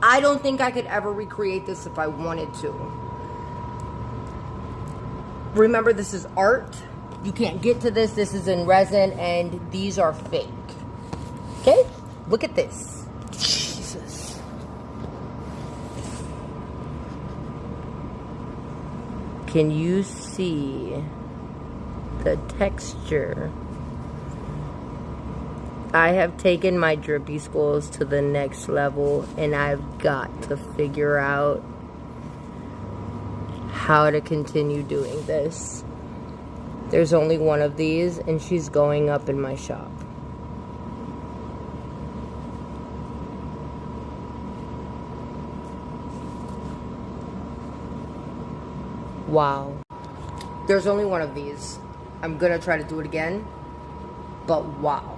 I don't think I could ever recreate this if I wanted to. Remember, this is art. You can't get to this. This is in resin, and these are fake. Okay? Look at this. Jesus. Can you see the texture? I have taken my drippy skulls to the next level, and I've got to figure out how to continue doing this. There's only one of these, and she's going up in my shop. Wow. There's only one of these. I'm gonna try to do it again, but wow.